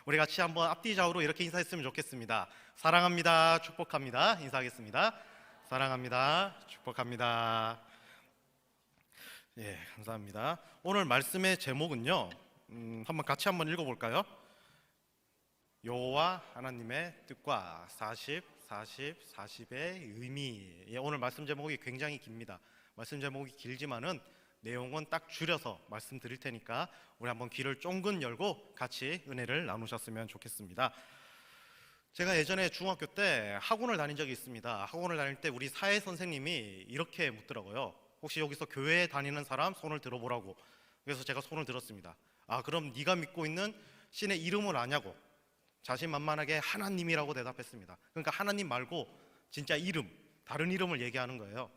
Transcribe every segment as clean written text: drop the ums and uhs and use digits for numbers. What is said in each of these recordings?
우리 같이 한번 앞뒤 좌우로 이렇게 인사했으면 좋겠습니다. 사랑합니다. 축복합니다. 인사하겠습니다. 사랑합니다. 축복합니다. 예, 감사합니다. 오늘 말씀의 제목은요. 한번 같이 한번 읽어볼까요? 여호와 하나님의 뜻과 40의 의미. 예, 오늘 말씀 제목이 굉장히 깁니다. 말씀 제목이 길지만은 내용은 딱 줄여서 말씀드릴 테니까 우리 한번 귀를 쫑긋 열고 같이 은혜를 나누셨으면 좋겠습니다. 제가 예전에 중학교 때 학원을 다닌 적이 있습니다. 학원을 다닐 때 우리 사회 선생님이 이렇게 묻더라고요. 혹시 여기서 교회에 다니는 사람 손을 들어보라고. 그래서 제가 손을 들었습니다. 아, 그럼 네가 믿고 있는 신의 이름을 아냐고 자신만만하게 하나님이라고 대답했습니다. 그러니까 하나님 말고 진짜 이름, 다른 이름을 얘기하는 거예요.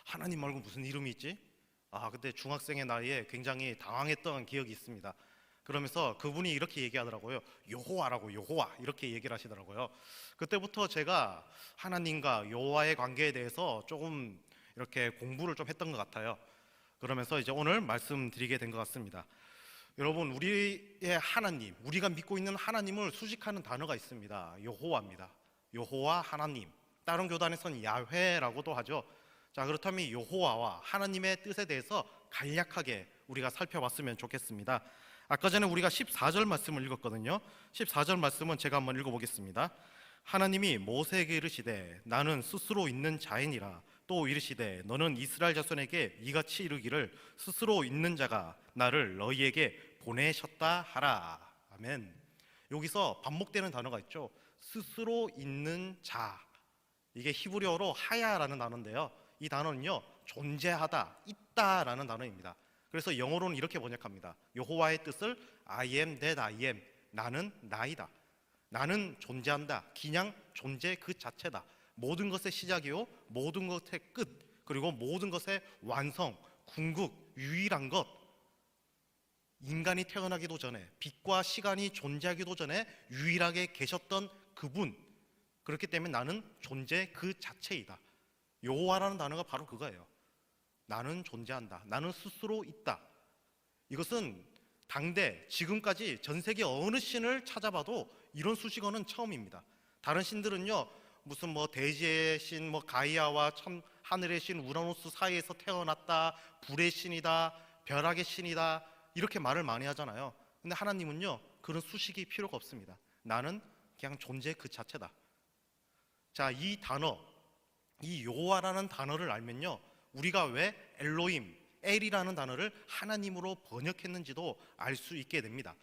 하나님 말고 무슨 이름이 있지? 아, 그때 중학생의 나이에 굉장히 당황했던 기억이 있습니다. 그러면서 그분이 이렇게 얘기하더라고요. 여호와라고, 여호와, 이렇게 얘기를 하시더라고요. 그때부터 제가 하나님과 여호와의 관계에 대해서 조금 이렇게 공부를 좀 했던 것 같아요. 그러면서 이제 오늘 말씀드리게 된 것 같습니다. 여러분, 우리의 하나님, 우리가 믿고 있는 하나님을 수식하는 단어가 있습니다. 여호와입니다. 여호와 하나님, 다른 교단에서는 야훼라고도 하죠. 자, 그렇다면 이 여호와와 하나님의 뜻에 대해서 간략하게 우리가 살펴봤으면 좋겠습니다. 아까 전에 우리가 14절 말씀을 읽었거든요. 14절 말씀은 제가 한번 읽어보겠습니다. 하나님이 모세에게 이르시되 나는 스스로 있는 자이니라. 또 이르시되 너는 이스라엘 자손에게 이같이 이르기를 스스로 있는 자가 나를 너희에게 보내셨다 하라. 아멘. 여기서 반복되는 단어가 있죠. 스스로 있는 자. 이게 히브리어로 하야라는 단어인데요. 이 단어는요, 존재하다, 있다라는 단어입니다. 그래서 영어로는 이렇게 번역합니다. 여호와의 뜻을 I am that I am. 나는 나이다. 나는 존재한다. 그냥 존재 그 자체다. 모든 것의 시작이요, 모든 것의 끝, 그리고 모든 것의 완성, 궁극, 유일한 것. 인간이 태어나기도 전에, 빛과 시간이 존재하기도 전에 유일하게 계셨던 그분. 그렇기 때문에 나는 존재 그 자체이다. 여호와라는 단어가 바로 그거예요. 나는 존재한다. 나는 스스로 있다. 이것은 당대 지금까지 전 세계 어느 신을 찾아봐도 이런 수식어는 처음입니다. 다른 신들은요, 무슨 뭐 대지의 신, 뭐 가이아와 하늘의 신 우라노스 사이에서 태어났다, 불의 신이다, 벼락의 신이다, 이렇게 말을 많이 하잖아요. 근데 하나님은요, 그런 수식이 필요가 없습니다. 나는 그냥 존재 그 자체다. 자, 이 단어, 이 여호와라는 단어를 알면요, 우리가 왜 엘로힘, 엘이라는 단어를 하나님으로 번역했는지도 알 수 있게 됩니다.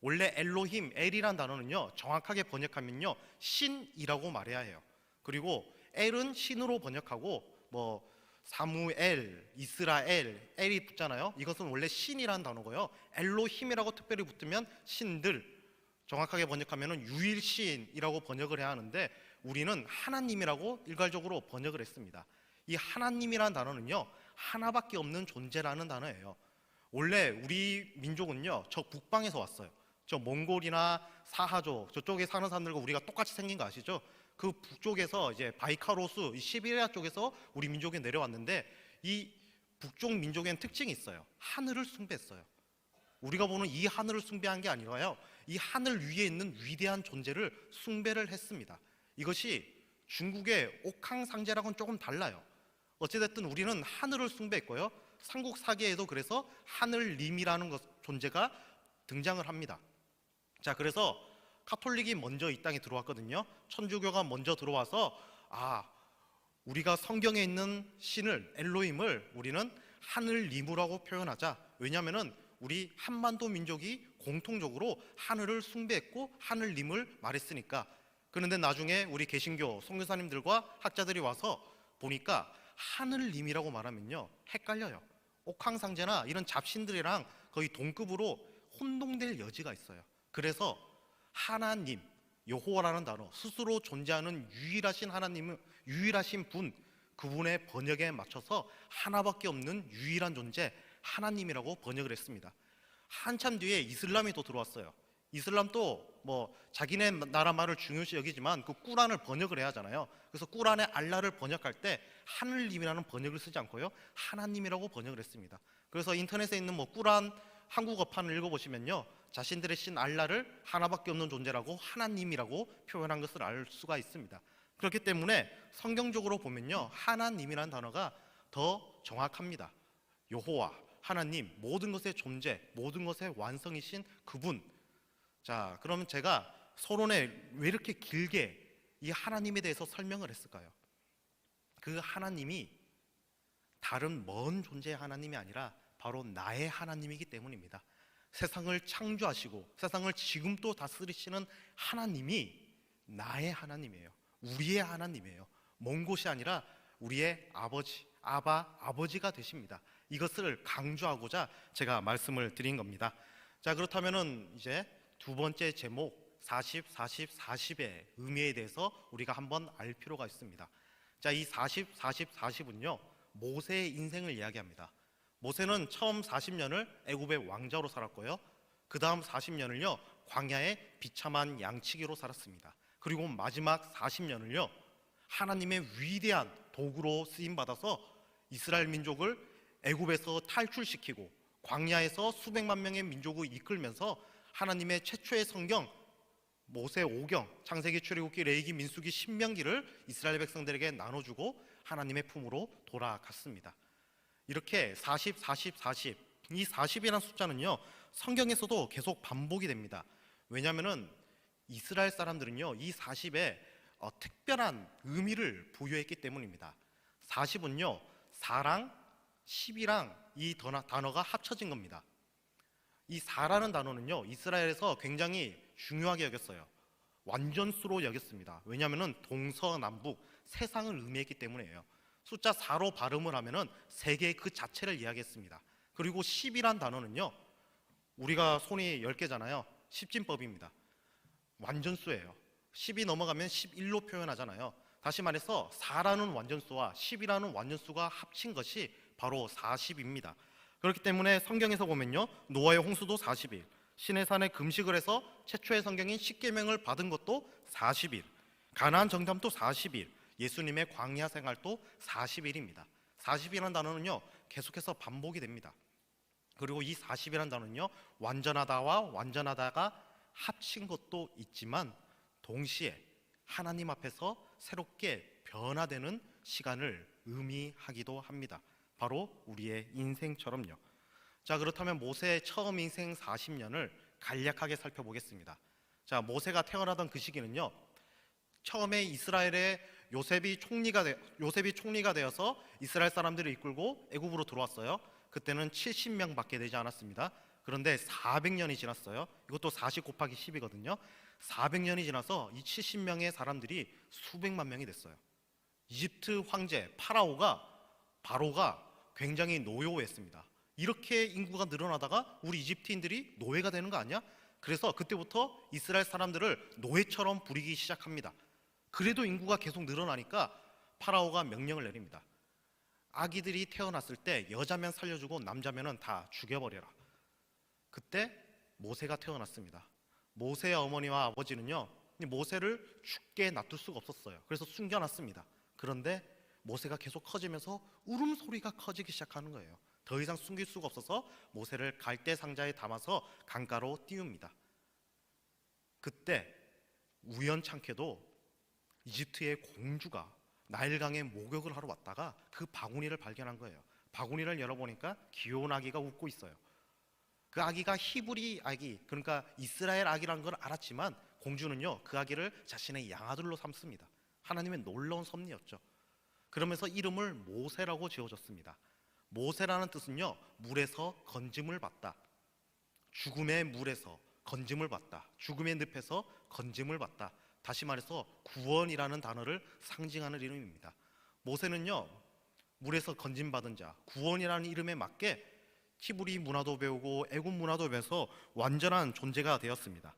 원래 엘로힘, 엘이라는 단어는요, 정확하게 번역하면요, 신이라고 말해야 해요. 그리고 엘은 신으로 번역하고 뭐 사무엘, 이스라엘, 엘이 붙잖아요. 이것은 원래 신이라는 단어고요. 엘로힘이라고 특별히 붙으면 신들, 정확하게 번역하면 유일신이라고 번역을 해야 하는데 우리는 하나님이라고 일괄적으로 번역을 했습니다. 이 하나님이라는 단어는요, 하나밖에 없는 존재라는 단어예요. 원래 우리 민족은요, 저 북방에서 왔어요. 저 몽골이나 사하족 저쪽에 사는 사람들과 우리가 똑같이 생긴 거 아시죠? 그 북쪽에서 이제 바이카로스, 시베리아 쪽에서 우리 민족이 내려왔는데 이 북쪽 민족에는 특징이 있어요. 하늘을 숭배했어요. 우리가 보는 이 하늘을 숭배한 게 아니라요, 이 하늘 위에 있는 위대한 존재를 숭배를 했습니다. 이것이 중국의 옥황상제랑은 조금 달라요. 어찌됐든 우리는 하늘을 숭배했고요, 삼국사기에도 그래서 하늘님이라는 존재가 등장을 합니다. 자, 그래서 카톨릭이 먼저 이 땅에 들어왔거든요. 천주교가 먼저 들어와서 우리가 성경에 있는 신을, 엘로힘을 우리는 하늘님이라고 표현하자. 왜냐하면 우리 한반도 민족이 공통적으로 하늘을 숭배했고 하늘님을 말했으니까. 그런데 나중에 우리 개신교 선교사님들과 학자들이 와서 보니까 하늘님이라고 말하면요, 헷갈려요. 옥황상제나 이런 잡신들이랑 거의 동급으로 혼동될 여지가 있어요. 그래서 하나님, 여호와라는 단어, 스스로 존재하는 유일하신 하나님은, 유일하신 분, 그분의 번역에 맞춰서 하나밖에 없는 유일한 존재 하나님이라고 번역을 했습니다. 한참 뒤에 이슬람이 또 들어왔어요. 이슬람도 뭐 자기네 나라 말을 중요시 여기지만 그 꾸란을 번역을 해야 하잖아요. 그래서 꾸란의 알라를 번역할 때 하늘님이라는 번역을 쓰지 않고요, 하나님이라고 번역을 했습니다. 그래서 인터넷에 있는 뭐 꾸란 한국어판을 읽어보시면요, 자신들의 신 알라를 하나밖에 없는 존재라고 하나님이라고 표현한 것을 알 수가 있습니다. 그렇기 때문에 성경적으로 보면요, 하나님이라는 단어가 더 정확합니다. 여호와, 하나님, 모든 것의 존재, 모든 것의 완성이신 그분. 자, 그러면 제가 서론에 왜 이렇게 길게 이 하나님에 대해서 설명을 했을까요? 그 하나님이 다른 먼 존재의 하나님이 아니라 바로 나의 하나님이기 때문입니다. 세상을 창조하시고 세상을 지금 또 다스리시는 하나님이 나의 하나님이에요. 우리의 하나님이에요. 먼 곳이 아니라 우리의 아버지, 아버지가 되십니다. 이것을 강조하고자 제가 말씀을 드린 겁니다. 자, 그렇다면은 이제 두 번째 제목 40, 40, 40의 의미에 대해서 우리가 한번 알 필요가 있습니다. 자, 이 40, 40, 40은요 모세의 인생을 이야기합니다. 모세는 처음 40년을 애굽의 왕자로 살았고요, 그 다음 40년을요 광야의 비참한 양치기로 살았습니다. 그리고 마지막 40년을요 하나님의 위대한 도구로 쓰임받아서 이스라엘 민족을 애굽에서 탈출시키고 광야에서 수백만 명의 민족을 이끌면서 하나님의 최초의 성경 모세 5경, 창세기, 출애굽기, 레위기, 민수기, 신명기를 이스라엘 백성들에게 나눠주고 하나님의 품으로 돌아갔습니다. 이렇게 40, 40, 40, 이 40이라는 숫자는요 성경에서도 계속 반복이 됩니다. 왜냐하면 이스라엘 사람들은요 이 40에 특별한 의미를 부여했기 때문입니다. 40은요 4랑 10이랑 이 단어가 합쳐진 겁니다. 이 4라는 단어는요 이스라엘에서 굉장히 중요하게 여겼어요. 완전수로 여겼습니다. 왜냐하면 동서남북 세상을 의미했기 때문이에요. 숫자 4로 발음을 하면은 세계 그 자체를 이야기했습니다. 그리고 10이란 단어는요 우리가 손이 10개잖아요. 십진법입니다. 완전수예요. 10이 넘어가면 11로 표현하잖아요. 다시 말해서 4라는 완전수와 10이라는 완전수가 합친 것이 바로 40입니다. 그렇기 때문에 성경에서 보면요 노아의 홍수도 40일, 시내산에 금식을 해서 최초의 성경인 십계명을 받은 것도 40일, 가나안 정탐도 40일, 예수님의 광야 생활도 40일입니다. 40이라는 단어는요 계속해서 반복이 됩니다. 그리고 이 40이라는 단어는요 완전하다와 완전하다가 합친 것도 있지만 동시에 하나님 앞에서 새롭게 변화되는 시간을 의미하기도 합니다. 바로 우리의 인생처럼요. 자, 그렇다면 모세의 처음 인생 40년을 간략하게 살펴보겠습니다. 자, 모세가 태어나던 그 시기는요 처음에 이스라엘의 요셉이 총리가 되어서 이스라엘 사람들을 이끌고 애굽으로 들어왔어요. 그때는 70명밖에 되지 않았습니다. 그런데 400년이 지났어요. 이것도 40 곱하기 10이거든요. 400년이 지나서 이 70명의 사람들이 수백만 명이 됐어요. 이집트 황제 바로가 굉장히 노여워했습니다. 이렇게 인구가 늘어나다가 우리 이집트인들이 노예가 되는 거 아니야? 그래서 그때부터 이스라엘 사람들을 노예처럼 부리기 시작합니다. 그래도 인구가 계속 늘어나니까 파라오가 명령을 내립니다. 아기들이 태어났을 때 여자면 살려주고 남자면은 다 죽여버려라. 그때 모세가 태어났습니다. 모세의 어머니와 아버지는요 모세를 죽게 놔둘 수가 없었어요. 그래서 숨겨놨습니다. 그런데 모세가 계속 커지면서 울음소리가 커지기 시작하는 거예요. 더 이상 숨길 수가 없어서 모세를 갈대 상자에 담아서 강가로 띄웁니다. 그때 우연찮게도 이집트의 공주가 나일강에 목욕을 하러 왔다가 그 바구니를 발견한 거예요. 바구니를 열어보니까 귀여운 아기가 웃고 있어요. 그 아기가 히브리 아기, 그러니까 이스라엘 아기라는 걸 알았지만 공주는요 그 아기를 자신의 양아들로 삼습니다. 하나님의 놀라운 섭리였죠. 그러면서 이름을 모세라고 지어줬습니다. 모세라는 뜻은요 물에서 건짐을 받다, 죽음의 물에서 건짐을 받다, 죽음의 늪에서 건짐을 받다. 다시 말해서 구원이라는 단어를 상징하는 이름입니다. 모세는요 물에서 건짐받은 자, 구원이라는 이름에 맞게 히브리 문화도 배우고 애굽 문화도 배워서 완전한 존재가 되었습니다.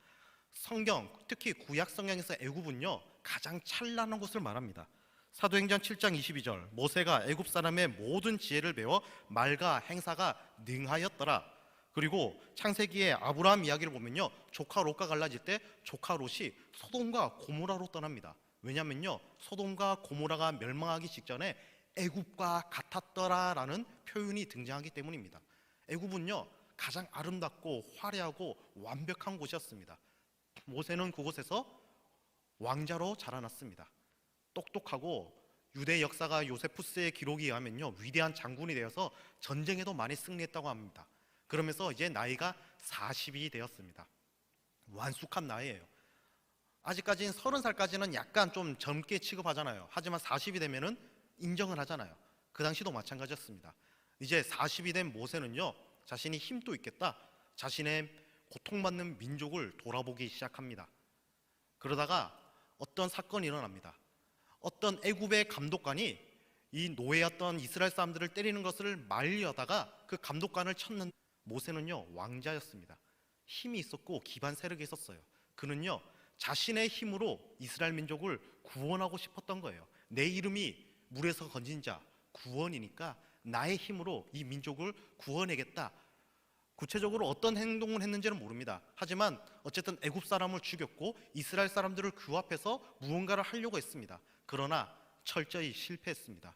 성경, 특히 구약 성경에서 애굽은요 가장 찬란한 곳을 말합니다. 사도행전 7장 22절, 모세가 애굽 사람의 모든 지혜를 배워 말과 행사가 능하였더라. 그리고 창세기의 아브라함 이야기를 보면요 조카 롯과 갈라질 때 조카 롯이 소돔과 고모라로 떠납니다. 왜냐면요 소돔과 고모라가 멸망하기 직전에 애굽과 같았더라라는 표현이 등장하기 때문입니다. 애굽은요 가장 아름답고 화려하고 완벽한 곳이었습니다. 모세는 그곳에서 왕자로 자라났습니다. 똑똑하고 유대 역사가 요세푸스의 기록에 의하면요, 위대한 장군이 되어서 전쟁에도 많이 승리했다고 합니다. 그러면서 이제 나이가 40이 되었습니다. 완숙한 나이예요. 아직까지는 30살까지는 약간 좀 젊게 취급하잖아요. 하지만 40이 되면은 인정을 하잖아요. 그 당시도 마찬가지였습니다. 이제 40이 된 모세는요, 자신이 힘도 있겠다, 자신의 고통받는 민족을 돌아보기 시작합니다. 그러다가 어떤 사건이 일어납니다. 어떤 애굽의 감독관이 이 노예였던 이스라엘 사람들을 때리는 것을 말리려다가 그 감독관을 쳤는 모세는요, 왕자였습니다. 힘이 있었고 기반 세력이 있었어요. 그는요, 자신의 힘으로 이스라엘 민족을 구원하고 싶었던 거예요. 내 이름이 물에서 건진 자 구원이니까 나의 힘으로 이 민족을 구원하겠다. 구체적으로 어떤 행동을 했는지는 모릅니다. 하지만 어쨌든 애굽 사람을 죽였고 이스라엘 사람들을 그 앞에서 무언가를 하려고 했습니다. 그러나 철저히 실패했습니다.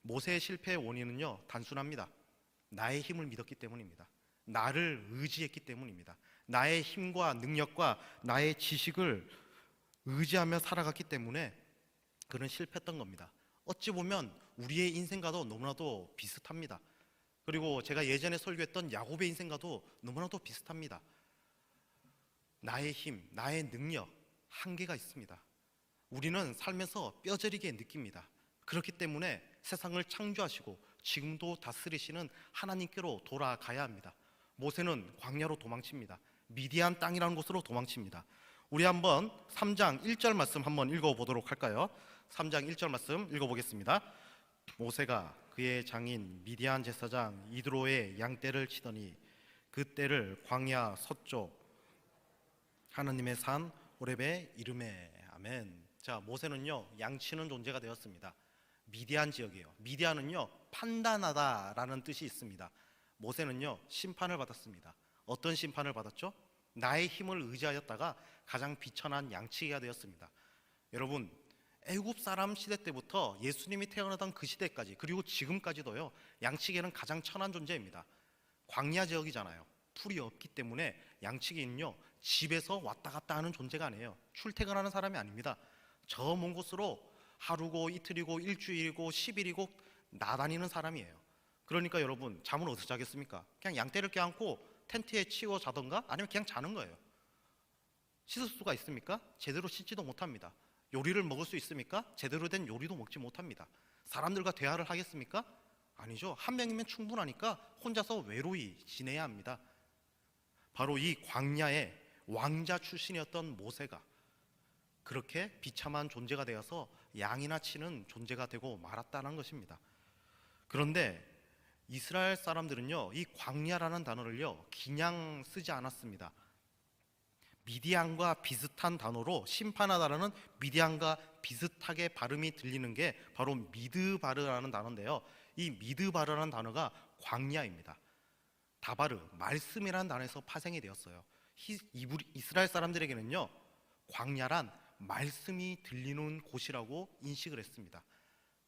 모세의 실패의 원인은요, 단순합니다. 나의 힘을 믿었기 때문입니다. 나를 의지했기 때문입니다. 나의 힘과 능력과 나의 지식을 의지하며 살아갔기 때문에 그는 실패했던 겁니다. 어찌 보면 우리의 인생과도 너무나도 비슷합니다. 그리고 제가 예전에 설교했던 야곱의 인생과도 너무나도 비슷합니다. 나의 힘, 나의 능력, 한계가 있습니다. 우리는 살면서 뼈저리게 느낍니다. 그렇기 때문에 세상을 창조하시고 지금도 다스리시는 하나님께로 돌아가야 합니다. 모세는 광야로 도망칩니다. 미디안 땅이라는 곳으로 도망칩니다. 우리 한번 3장 1절 말씀 한번 읽어보도록 할까요? 3장 1절 말씀 읽어보겠습니다. 모세가 그의 장인 미디안 제사장 이드로의 양떼를 치더니 그 떼를 광야 서쪽 하나님의 산 호렙에 이르매. 아멘. 자, 모세는요, 양치는 존재가 되었습니다. 미디안 지역이에요. 미디안은요, 판단하다라는 뜻이 있습니다. 모세는요, 심판을 받았습니다. 어떤 심판을 받았죠? 나의 힘을 의지하였다가 가장 비천한 양치기가 되었습니다. 여러분, 애굽 사람 시대 때부터 예수님이 태어나던 그 시대까지, 그리고 지금까지도요, 양치기는 가장 천한 존재입니다. 광야 지역이잖아요. 풀이 없기 때문에 양치기는요, 집에서 왔다 갔다 하는 존재가 아니에요. 출퇴근하는 사람이 아닙니다. 저 먼 곳으로 하루고 이틀이고 일주일이고 10일이고 나다니는 사람이에요. 그러니까 여러분, 잠은 어디서 자겠습니까? 그냥 양떼를 껴안고 텐트에 치워 자던가 아니면 그냥 자는 거예요. 씻을 수가 있습니까? 제대로 씻지도 못합니다. 요리를 먹을 수 있습니까? 제대로 된 요리도 먹지 못합니다. 사람들과 대화를 하겠습니까? 아니죠. 한 명이면 충분하니까 혼자서 외로이 지내야 합니다. 바로 이 광야의 왕자 출신이었던 모세가 그렇게 비참한 존재가 되어서 양이나 치는 존재가 되고 말았다는 것입니다. 그런데 이스라엘 사람들은요, 이 광야라는 단어를요, 그냥 쓰지 않았습니다. 미디안과 비슷한 단어로, 심판하다라는 미디안과 비슷하게 발음이 들리는 게 바로 미드바르라는 단어인데요, 이 미드바르라는 단어가 광야입니다. 다바르, 말씀이라는 단어에서 파생이 되었어요. 이스라엘 사람들에게는요, 광야란 말씀이 들리는 곳이라고 인식을 했습니다.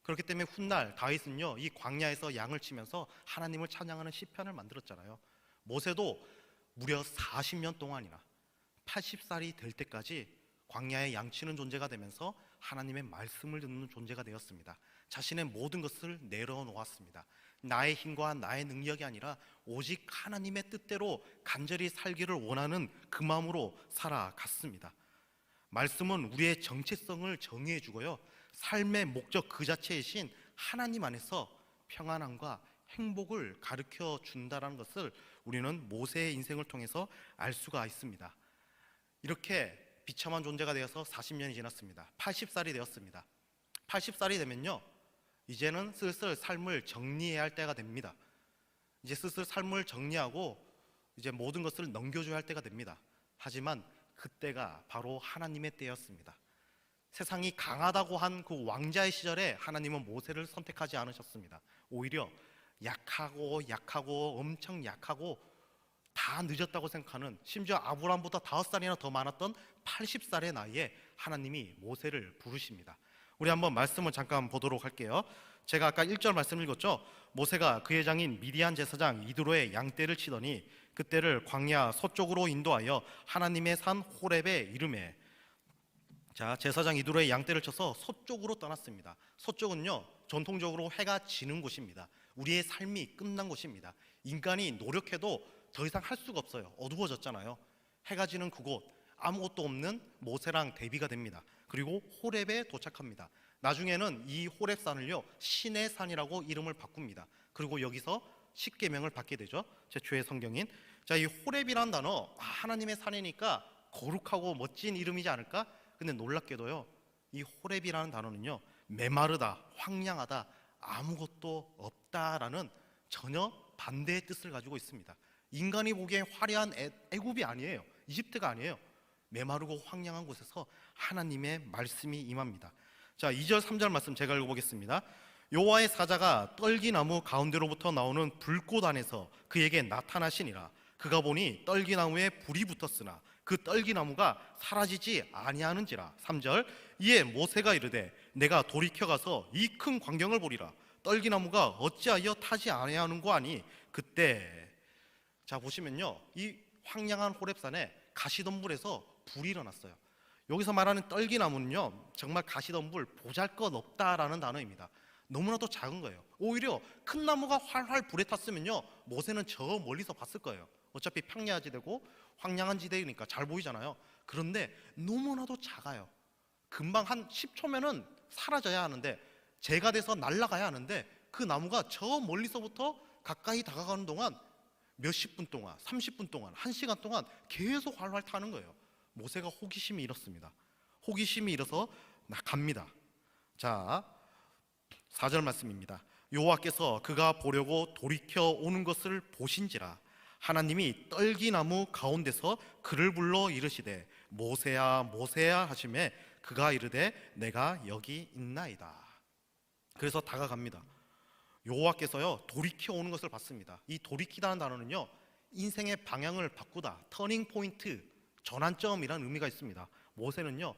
그렇기 때문에 훗날 다윗은요, 이 광야에서 양을 치면서 하나님을 찬양하는 시편을 만들었잖아요. 모세도 무려 40년 동안이나 80살이 될 때까지 광야에 양치는 존재가 되면서 하나님의 말씀을 듣는 존재가 되었습니다. 자신의 모든 것을 내려놓았습니다. 나의 힘과 나의 능력이 아니라 오직 하나님의 뜻대로 간절히 살기를 원하는 그 마음으로 살아갔습니다. 말씀은 우리의 정체성을 정의해 주고요, 삶의 목적 그 자체이신 하나님 안에서 평안함과 행복을 가르쳐 준다는 것을 우리는 모세의 인생을 통해서 알 수가 있습니다. 이렇게 비참한 존재가 되어서 40년이 지났습니다. 80살이 되었습니다. 80살이 되면요, 이제는 슬슬 삶을 정리해야 할 때가 됩니다. 이제 슬슬 삶을 정리하고 이제 모든 것을 넘겨줘야 할 때가 됩니다. 하지만 그때가 바로 하나님의 때였습니다. 세상이 강하다고 한 그 왕자의 시절에 하나님은 모세를 선택하지 않으셨습니다. 오히려 약하고 엄청 약하고 다 늦었다고 생각하는, 심지어 아브라함보다 5살이나 더 많았던 80살의 나이에 하나님이 모세를 부르십니다. 우리 한번 말씀을 잠깐 보도록 할게요. 제가 아까 1절 말씀 읽었죠. 모세가 그의 장인 미디안 제사장 이드로의 양떼를 치더니 그때를 광야 서쪽으로 인도하여 하나님의 산 호렙에 이르매. 자, 제사장 이드로의 양떼를 쳐서 서쪽으로 떠났습니다. 서쪽은요, 전통적으로 해가 지는 곳입니다. 우리의 삶이 끝난 곳입니다. 인간이 노력해도 더 이상 할 수가 없어요. 어두워졌잖아요. 해가 지는 그곳, 아무것도 없는 모세랑 대비가 됩니다. 그리고 호렙에 도착합니다. 나중에는 이 호렙산을요, 신의 산이라고 이름을 바꿉니다. 그리고 여기서 십계명을 받게 되죠. 최초의 성경인. 자, 이 호렙이라는 단어, 하나님의 산이니까 거룩하고 멋진 이름이지 않을까? 근데 놀랍게도요, 이 호렙이라는 단어는요, 메마르다, 황량하다, 아무것도 없다라는 전혀 반대의 뜻을 가지고 있습니다. 인간이 보기에 화려한 애굽이 아니에요. 이집트가 아니에요. 메마르고 황량한 곳에서 하나님의 말씀이 임합니다. 자, 2절 3절 말씀 제가 읽어보겠습니다. 여호와의 사자가 떨기나무 가운데로부터 나오는 불꽃 안에서 그에게 나타나시니라. 그가 보니 떨기나무에 불이 붙었으나 그 떨기나무가 사라지지 아니하는지라. 3절 이에 모세가 이르되 내가 돌이켜 가서 이 큰 광경을 보리라. 떨기나무가 어찌하여 타지 아니하는고 하니 그때. 자, 보시면요, 이 황량한 호렙산에 가시덤불에서 불이 일어났어요. 여기서 말하는 떨기나무는요, 정말 가시덤불 보잘것없다라는 단어입니다. 너무나도 작은 거예요. 오히려 큰 나무가 활활 불에 탔으면요, 모세는 저 멀리서 봤을 거예요. 어차피 평야지대고 황량한 지대니까 잘 보이잖아요. 그런데 너무나도 작아요. 금방 한 10초면은 사라져야 하는데, 재가 돼서 날아가야 하는데, 그 나무가 저 멀리서부터 가까이 다가가는 동안 몇십 분 동안, 30분 동안, 1시간 동안 계속 활활 타는 거예요. 모세가 호기심이 일었습니다. 호기심이 일어서 갑니다. 자, 4절 말씀입니다. 여호와께서 그가 보려고 돌이켜 오는 것을 보신지라. 하나님이 떨기나무 가운데서 그를 불러 이르시되 모세야 모세야 하시매 그가 이르되 내가 여기 있나이다. 그래서 다가갑니다. 여호와께서요, 돌이켜 오는 것을 봤습니다. 이 돌이키다는 단어는요, 인생의 방향을 바꾸다, 터닝 포인트, 전환점이라는 의미가 있습니다. 모세는요,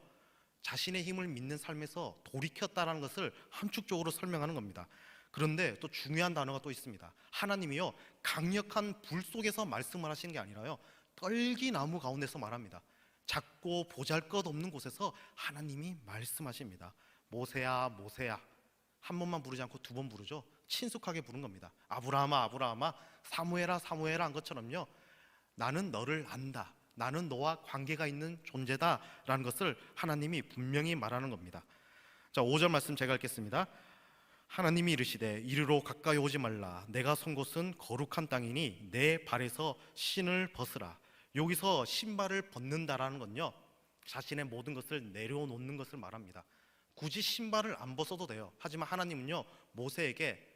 자신의 힘을 믿는 삶에서 돌이켰다라는 것을 함축적으로 설명하는 겁니다. 그런데 또 중요한 단어가 또 있습니다. 하나님이요, 강력한 불 속에서 말씀을 하시는 게 아니라요, 떨기나무 가운데서 말합니다. 작고 보잘것없는 곳에서 하나님이 말씀하십니다. 모세야 모세야. 한 번만 부르지 않고 두 번 부르죠. 친숙하게 부른 겁니다. 아브라함아 아브라함아, 사무엘아 사무엘아 한 것처럼요, 나는 너를 안다, 나는 너와 관계가 있는 존재다라는 것을 하나님이 분명히 말하는 겁니다. 자, 5절 말씀 제가 읽겠습니다. 하나님이 이르시되 이리로 가까이 오지 말라. 내가 선 곳은 거룩한 땅이니 내 발에서 신을 벗으라. 여기서 신발을 벗는다라는 건요, 자신의 모든 것을 내려놓는 것을 말합니다. 굳이 신발을 안 벗어도 돼요. 하지만 하나님은요, 모세에게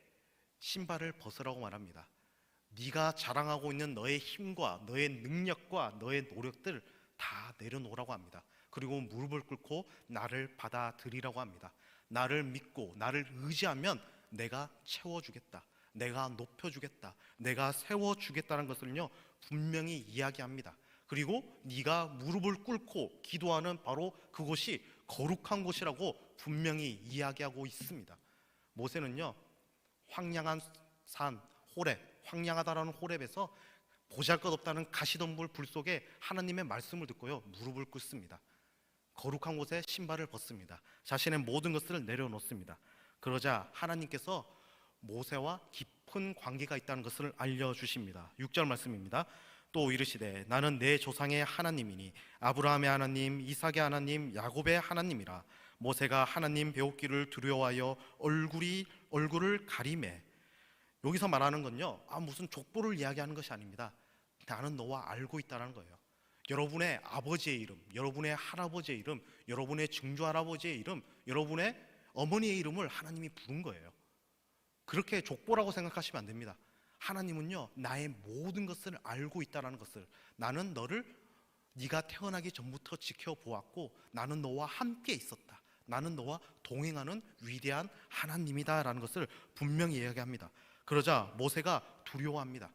신발을 벗으라고 말합니다. 네가 자랑하고 있는 너의 힘과 너의 능력과 너의 노력들 다 내려놓으라고 합니다. 그리고 무릎을 꿇고 나를 받아들이라고 합니다. 나를 믿고 나를 의지하면 내가 채워주겠다, 내가 높여주겠다, 내가 세워주겠다는 것을요, 분명히 이야기합니다. 그리고 네가 무릎을 꿇고 기도하는 바로 그곳이 거룩한 곳이라고 분명히 이야기하고 있습니다. 모세는요, 황량한 산 호렙, 황량하다라는 호렙에서 보잘것없다는 가시덤불 불 속에 하나님의 말씀을 듣고요, 무릎을 꿇습니다. 거룩한 곳에 신발을 벗습니다. 자신의 모든 것을 내려놓습니다. 그러자 하나님께서 모세와 깊은 관계가 있다는 것을 알려주십니다. 6절 말씀입니다. 또 이르시되 나는 내 조상의 하나님이니 아브라함의 하나님, 이삭의 하나님, 야곱의 하나님이라. 모세가 하나님 배우기를 두려워하여 얼굴을 가리매. 여기서 말하는 건요, 무슨 족보를 이야기하는 것이 아닙니다. 나는 너와 알고 있다는 거예요. 여러분의 아버지의 이름, 여러분의 할아버지의 이름, 여러분의 증조할아버지의 이름, 여러분의 어머니의 이름을 하나님이 부른 거예요. 그렇게 족보라고 생각하시면 안 됩니다. 하나님은요, 나의 모든 것을 알고 있다는 것을, 나는 너를 네가 태어나기 전부터 지켜보았고 나는 너와 함께 있었다, 나는 너와 동행하는 위대한 하나님이다라는 것을 분명히 이야기합니다. 그러자 모세가 두려워합니다.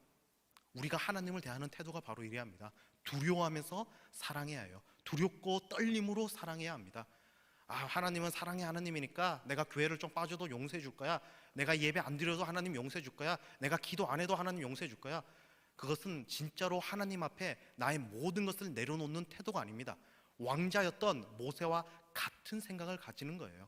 우리가 하나님을 대하는 태도가 바로 이래야 합니다. 두려워하면서 사랑해야 해요. 두렵고 떨림으로 사랑해야 합니다. 하나님은 사랑의 하나님이니까 내가 교회를 좀 빠져도 용서해 줄 거야. 내가 예배 안 드려도 하나님 용서해 줄 거야. 내가 기도 안 해도 하나님 용서해 줄 거야. 그것은 진짜로 하나님 앞에 나의 모든 것을 내려놓는 태도가 아닙니다. 왕자였던 모세와 같은 생각을 가지는 거예요.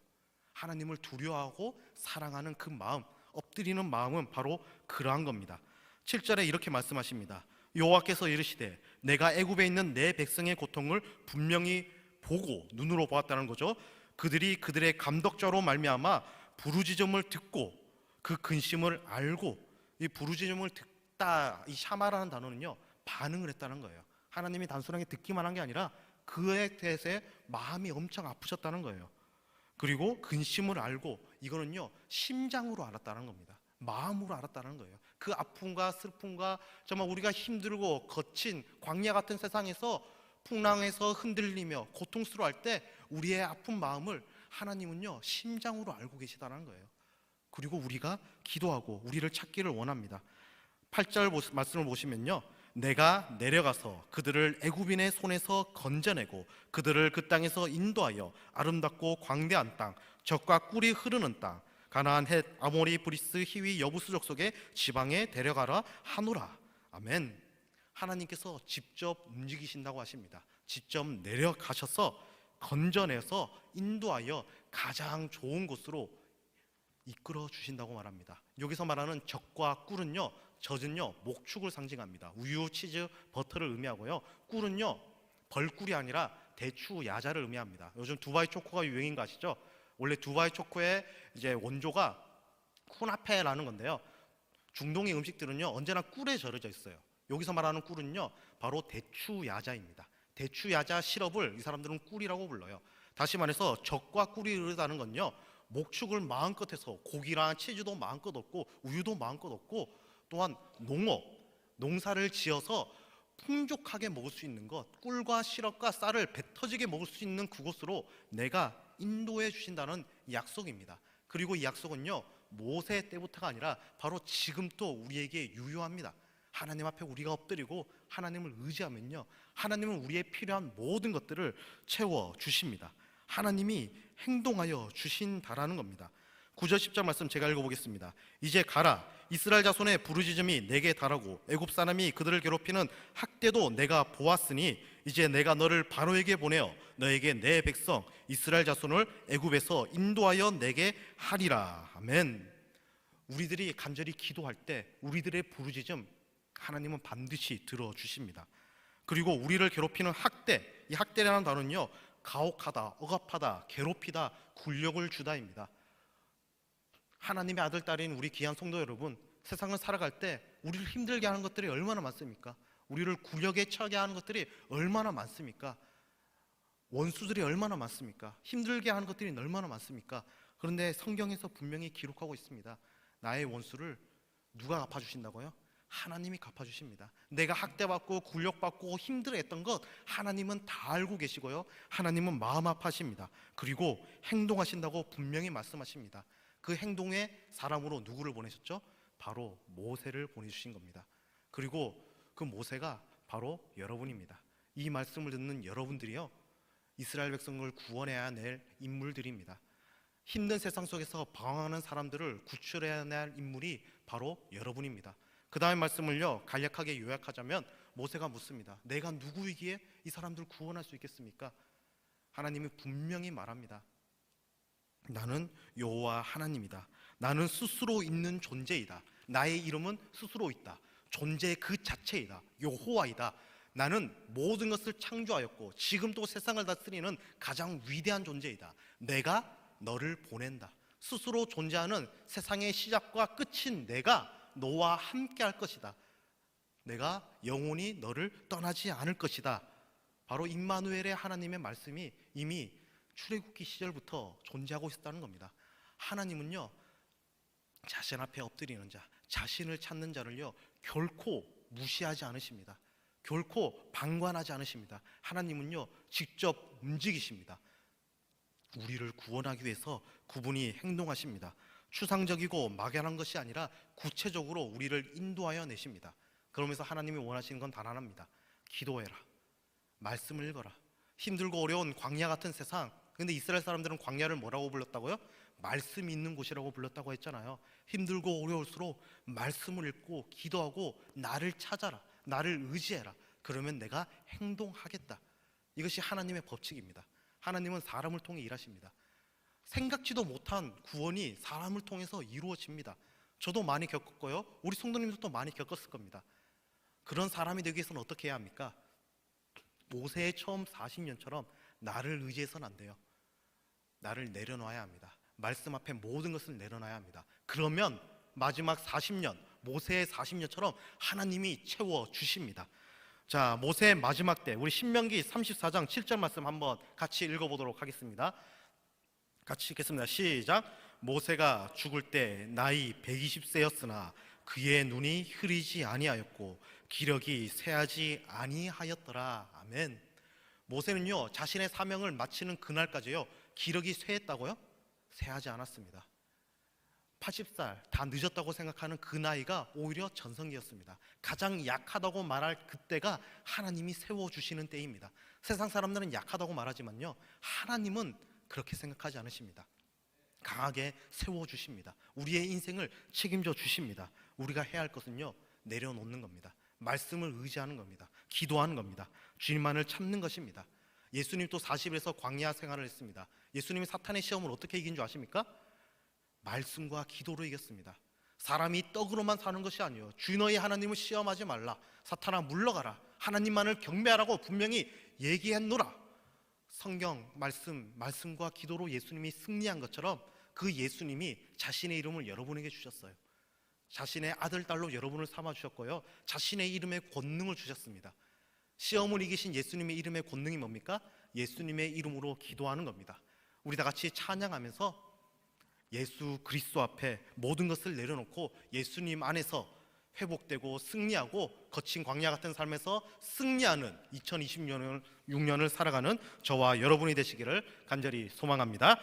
하나님을 두려워하고 사랑하는 그 마음, 엎드리는 마음은 바로 그러한 겁니다. 7절에 이렇게 말씀하십니다. 여호와께서 이르시되 내가 애굽에 있는 내 백성의 고통을 분명히 보고 눈으로 보았다는 거죠. 그들이 그들의 감독자로 말미암아 부르짖음을 듣고 그 근심을 알고, 이 부르짖음을 듣다, 이 샤마라는 단어는요 반응을 했다는 거예요. 하나님이 단순하게 듣기만 한 게 아니라 그에 대해서 마음이 엄청 아프셨다는 거예요. 그리고 근심을 알고, 이거는요 심장으로 알았다는 겁니다. 마음으로 알았다는 거예요. 그 아픔과 슬픔과 정말 우리가 힘들고 거친 광야 같은 세상에서 풍랑에서 흔들리며 고통스러워할 때 우리의 아픈 마음을 하나님은요 심장으로 알고 계시다는 거예요. 그리고 우리가 기도하고 우리를 찾기를 원합니다. 8절 말씀을 보시면요, 내가 내려가서 그들을 애굽인의 손에서 건져내고 그들을 그 땅에서 인도하여 아름답고 광대한 땅, 젖과 꿀이 흐르는 땅, 가나안, 헷, 아모리, 브리스, 히위, 여부스 족속의 지방에 데려가라 하노라. 아멘. 하나님께서 직접 움직이신다고 하십니다. 직접 내려가셔서 건져내서 인도하여 가장 좋은 곳으로 이끌어 주신다고 말합니다. 여기서 말하는 젖과 꿀은요, 젖은요 목축을 상징합니다. 우유, 치즈, 버터를 의미하고요, 꿀은요 벌꿀이 아니라 대추, 야자를 의미합니다. 요즘 두바이 초코가 유행인 거 아시죠? 원래 두바이 초코의 이제 원조가 쿠나페라는 건데요, 중동의 음식들은요 언제나 꿀에 절여져 있어요. 여기서 말하는 꿀은요 바로 대추 야자입니다. 대추 야자 시럽을 이 사람들은 꿀이라고 불러요. 다시 말해서 젖과 꿀이 흐르다는 건요, 목축을 마음껏 해서 고기랑 치즈도 마음껏 얻고 우유도 마음껏 얻고, 또한 농사를 지어서 풍족하게 먹을 수 있는 것, 꿀과 시럽과 쌀을 배 터지게 먹을 수 있는 그곳으로 내가 인도해 주신다는 약속입니다. 그리고 이 약속은요 모세 때부터가 아니라 바로 지금도 우리에게 유효합니다. 하나님 앞에 우리가 엎드리고 하나님을 의지하면요, 하나님은 우리의 필요한 모든 것들을 채워 주십니다. 하나님이 행동하여 주신다라는 겁니다. 9절 10절 말씀 제가 읽어보겠습니다. 이제 가라, 이스라엘 자손의 부르짖음이 내게 달하고 애굽 사람이 그들을 괴롭히는 학대도 내가 보았으니 이제 내가 너를 바로에게 보내어 너에게 내 백성 이스라엘 자손을 애굽에서 인도하여 내게 하리라. 아멘. 우리들이 간절히 기도할 때 우리들의 부르짖음 하나님은 반드시 들어주십니다. 그리고 우리를 괴롭히는 학대, 이 학대라는 단어는요 가혹하다, 억압하다, 괴롭히다, 굴욕을 주다입니다. 하나님의 아들, 딸인 우리 귀한 성도 여러분, 세상을 살아갈 때 우리를 힘들게 하는 것들이 얼마나 많습니까? 우리를 굴욕에 처하게 하는 것들이 얼마나 많습니까? 원수들이 얼마나 많습니까? 힘들게 하는 것들이 얼마나 많습니까? 그런데 성경에서 분명히 기록하고 있습니다. 나의 원수를 누가 갚아주신다고요? 하나님이 갚아주십니다. 내가 학대받고 굴욕받고 힘들어했던 것 하나님은 다 알고 계시고요, 하나님은 마음 아파하십니다. 그리고 행동하신다고 분명히 말씀하십니다. 그 행동의 사람으로 누구를 보내셨죠? 바로 모세를 보내주신 겁니다. 그리고 그 모세가 바로 여러분입니다. 이 말씀을 듣는 여러분들이요, 이스라엘 백성을 구원해야 낼 인물들입니다. 힘든 세상 속에서 방황하는 사람들을 구출해야 할 인물이 바로 여러분입니다. 그 다음 말씀을요 간략하게 요약하자면 모세가 묻습니다. 내가 누구이기에 이 사람들 구원할 수 있겠습니까? 하나님이 분명히 말합니다. 나는 여호와 하나님이다. 나는 스스로 있는 존재이다. 나의 이름은 스스로 있다. 존재 그 자체이다. 여호와이다. 나는 모든 것을 창조하였고 지금도 세상을 다스리는 가장 위대한 존재이다. 내가 너를 보낸다. 스스로 존재하는 세상의 시작과 끝인 내가 너와 함께 할 것이다. 내가 영원히 너를 떠나지 않을 것이다. 바로 임마누엘의 하나님의 말씀이 이미 출애굽기 시절부터 존재하고 있었다는 겁니다. 하나님은요 자신 앞에 엎드리는 자, 자신을 찾는 자를요 결코 무시하지 않으십니다. 결코 방관하지 않으십니다. 하나님은요 직접 움직이십니다. 우리를 구원하기 위해서 그분이 행동하십니다. 추상적이고 막연한 것이 아니라 구체적으로 우리를 인도하여 내십니다. 그러면서 하나님이 원하시는 건 단 하나입니다. 기도해라. 말씀을 읽어라. 힘들고 어려운 광야 같은 세상, 근데 이스라엘 사람들은 광야를 뭐라고 불렀다고요? 말씀이 있는 곳이라고 불렀다고 했잖아요. 힘들고 어려울수록 말씀을 읽고 기도하고 나를 찾아라, 나를 의지해라. 그러면 내가 행동하겠다. 이것이 하나님의 법칙입니다. 하나님은 사람을 통해 일하십니다. 생각지도 못한 구원이 사람을 통해서 이루어집니다. 저도 많이 겪었고요, 우리 성도님들도 많이 겪었을 겁니다. 그런 사람이 되기 위해서는 어떻게 해야 합니까? 모세의 처음 40년처럼 나를 의지해서는 안 돼요. 나를 내려놔야 합니다. 말씀 앞에 모든 것을 내려놔야 합니다. 그러면 마지막 40년, 모세의 40년처럼 하나님이 채워주십니다. 자, 모세의 마지막 때, 우리 신명기 34장 7절 말씀 한번 같이 읽어보도록 하겠습니다. 같이 읽겠습니다. 시작. 모세가 죽을 때 나이 120세였으나 그의 눈이 흐리지 아니하였고 기력이 쇠하지 아니하였더라. 아멘. 모세는요, 자신의 사명을 마치는 그날까지요, 기력이 쇠했다고요? 쇠하지 않았습니다. 80살 다 늦었다고 생각하는 그 나이가 오히려 전성기였습니다. 가장 약하다고 말할 그때가 하나님이 세워주시는 때입니다. 세상 사람들은 약하다고 말하지만요, 하나님은 그렇게 생각하지 않으십니다. 강하게 세워주십니다. 우리의 인생을 책임져 주십니다. 우리가 해야 할 것은요, 내려놓는 겁니다. 말씀을 의지하는 겁니다. 기도하는 겁니다. 주님만을 찾는 것입니다. 예수님도 40일에서 광야 생활을 했습니다. 예수님이 사탄의 시험을 어떻게 이긴 줄 아십니까? 말씀과 기도로 이겼습니다. 사람이 떡으로만 사는 것이 아니에요. 주 너희 하나님을 시험하지 말라. 사탄아 물러가라. 하나님만을 경배하라고 분명히 얘기했노라. 성경 말씀과 기도로 예수님이 승리한 것처럼 그 예수님이 자신의 이름을 여러분에게 주셨어요. 자신의 아들, 딸로 여러분을 삼아주셨고요, 자신의 이름에 권능을 주셨습니다. 시험을 이기신 예수님의 이름의 권능이 뭡니까? 예수님의 이름으로 기도하는 겁니다. 우리 다 같이 찬양하면서 예수 그리스도 앞에 모든 것을 내려놓고 예수님 안에서 회복되고 승리하고 거친 광야 같은 삶에서 승리하는 2026년을 살아가는 저와 여러분이 되시기를 간절히 소망합니다.